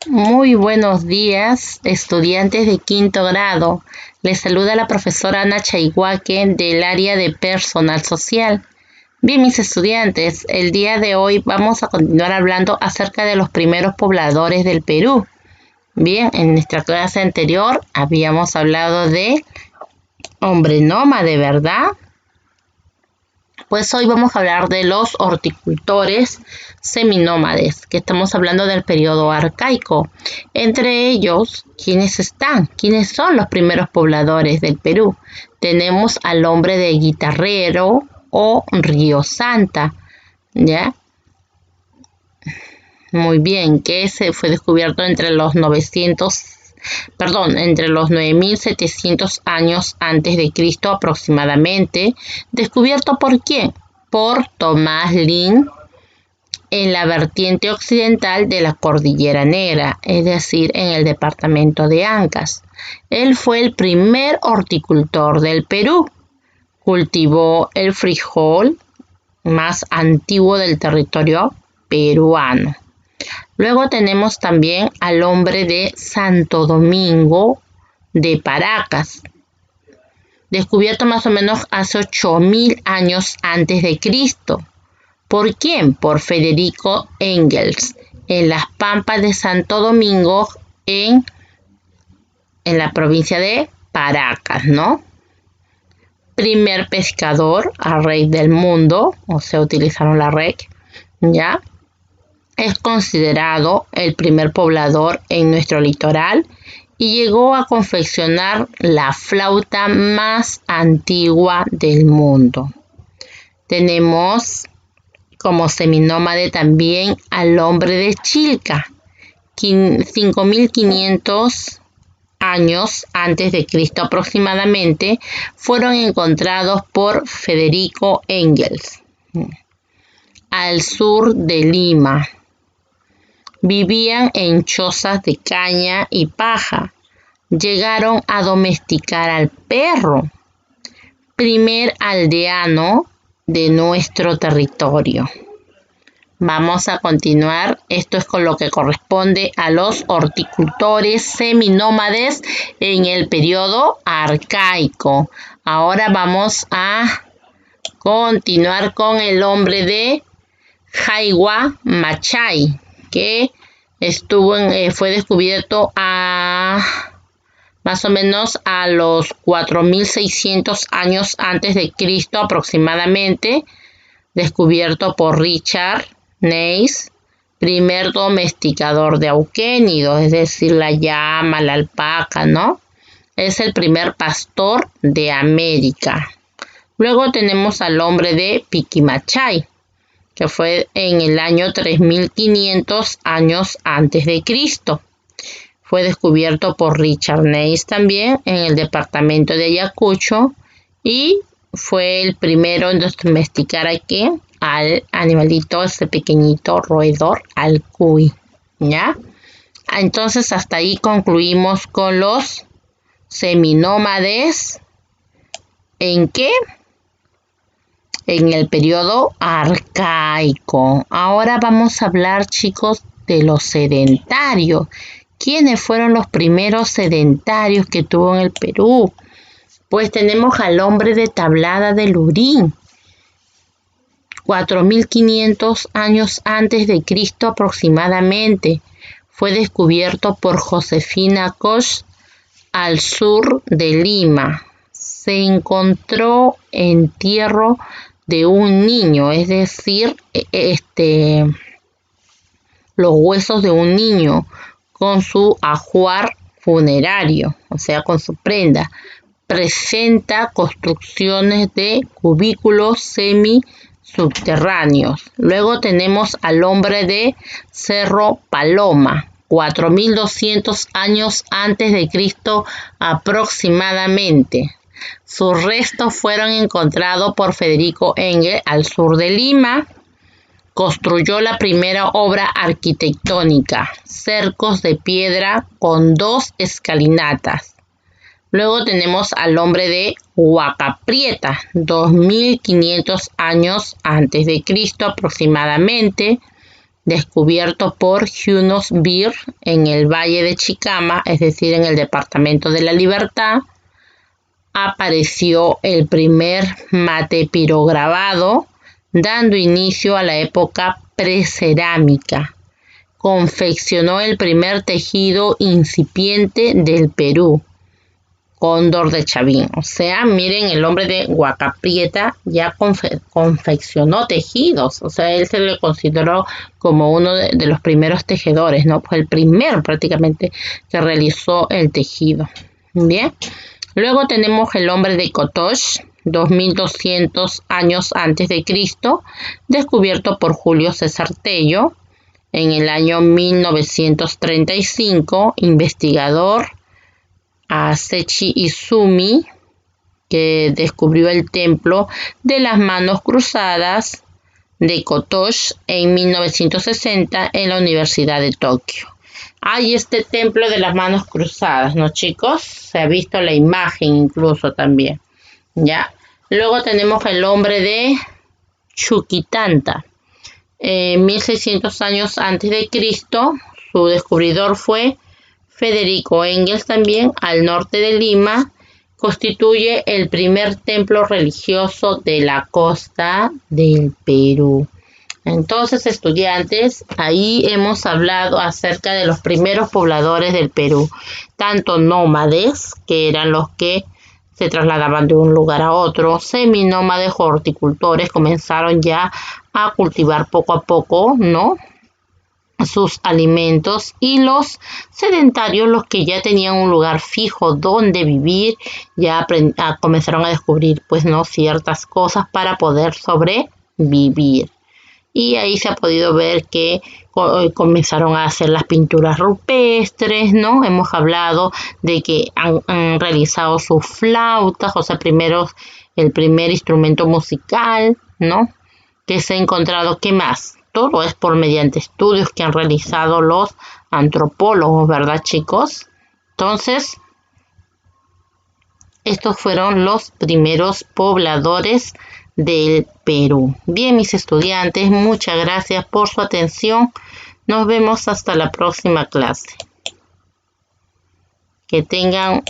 Muy buenos días, estudiantes de quinto grado. Les saluda la profesora Ana Chaihuaque del área de personal social. Bien, mis estudiantes, el día de hoy vamos a continuar hablando acerca de los primeros pobladores del Perú. Bien, en nuestra clase anterior habíamos hablado de hombre nómade, ¿verdad? Pues hoy vamos a hablar de los horticultores seminómades, que estamos hablando del periodo arcaico. Entre ellos, ¿quiénes están? ¿Quiénes son los primeros pobladores del Perú? Tenemos al hombre de Guitarrero o Río Santa, ¿ya? Muy bien, que se fue descubierto entre los 9.700 años antes de Cristo aproximadamente. ¿Descubierto por quién? Por Tomás Lin en la vertiente occidental de la Cordillera Negra, es decir, en el departamento de Ancash. Él fue el primer horticultor del Perú. Cultivó el frijol más antiguo del territorio peruano. Luego tenemos también al hombre de Santo Domingo de Paracas, descubierto más o menos hace 8.000 años antes de Cristo. ¿Por quién? Por Federico Engels, en las pampas de Santo Domingo, en la provincia de Paracas, ¿no? Primer pescador a rey del mundo, o sea, utilizaron la red, ¿ya? Es considerado el primer poblador en nuestro litoral y llegó a confeccionar la flauta más antigua del mundo. Tenemos como seminómade también al hombre de Chilca, 5.500 años antes de Cristo aproximadamente, fueron encontrados por Federico Engels, al sur de Lima. Vivían en chozas de caña y paja. Llegaron a domesticar al perro, primer aldeano de nuestro territorio. Vamos a continuar. Esto es con lo que corresponde a los horticultores seminómades en el periodo arcaico. Ahora vamos a continuar con el hombre de Jaiwa Machay, que fue descubierto más o menos a los 4.600 años antes de Cristo aproximadamente, descubierto por Richard Neis, primer domesticador de auquénidos, es decir, la llama, la alpaca, ¿no? Es el primer pastor de América. Luego tenemos al hombre de Piquimachay, que fue en el año 3.500 años antes de Cristo. Fue descubierto por Richard Neis también en el departamento de Ayacucho y fue el primero en domesticar aquí al animalito, ese pequeñito roedor, al cuy, ¿ya? Entonces hasta ahí concluimos con los seminómades. ¿En qué? En el periodo arcaico. Ahora vamos a hablar, chicos, de los sedentarios. ¿Quiénes fueron los primeros sedentarios que tuvo en el Perú? Pues tenemos al hombre de Tablada de Lurín, 4.500 años antes de Cristo aproximadamente. Fue descubierto por Josefina Koch al sur de Lima. Se encontró entierro de un niño, es decir, los huesos de un niño con su ajuar funerario, o sea, con su prenda. Presenta construcciones de cubículos semisubterráneos. Luego tenemos al hombre de Cerro Paloma, 4.200 años antes de Cristo aproximadamente. Sus restos fueron encontrados por Federico Engels al sur de Lima. Construyó la primera obra arquitectónica, cercos de piedra con 2 escalinatas. Luego tenemos al hombre de Huaca Prieta, 2.500 años antes de Cristo aproximadamente. descubierto por Hunos Bir en el Valle de Chicama, es decir, en el Departamento de la Libertad, apareció el primer mate pirograbado, dando inicio a la época precerámica. Confeccionó el primer tejido incipiente del Perú, Cóndor de Chavín. O sea, miren, el hombre de Huacaprieta ya confeccionó tejidos. O sea, él se le consideró como uno de los primeros tejedores, ¿no? Fue el primer prácticamente que realizó el tejido. Bien. Luego tenemos el hombre de Cotox, 2200 años antes de Cristo, descubierto por Julio César Tello en el año 1935, investigador Asechi Izumi, que descubrió el templo de las manos cruzadas de Kotosh en 1960 en la Universidad de Tokio. Hay este templo de las manos cruzadas, ¿no, chicos? Se ha visto la imagen incluso también, ¿ya? Luego tenemos el hombre de Chuquitanta. 1600 años antes de Cristo, su descubridor fue Federico Engels, también al norte de Lima. Constituye el primer templo religioso de la costa del Perú. Entonces, estudiantes, ahí hemos hablado acerca de los primeros pobladores del Perú, tanto nómades, que eran los que se trasladaban de un lugar a otro, seminómades o horticultores, comenzaron ya a cultivar poco a poco, ¿no?, sus alimentos, y los sedentarios, los que ya tenían un lugar fijo donde vivir, ya comenzaron a descubrir, pues, no, ciertas cosas para poder sobrevivir. Y ahí se ha podido ver que comenzaron a hacer las pinturas rupestres, ¿no? Hemos hablado de que han realizado sus flautas, o sea, el primer instrumento musical, ¿no?, que se ha encontrado. ¿Qué más? Todo es por mediante estudios que han realizado los antropólogos, ¿verdad, chicos? Entonces, estos fueron los primeros pobladores del Perú. Bien, mis estudiantes, muchas gracias por su atención. Nos vemos hasta la próxima clase. Que tengan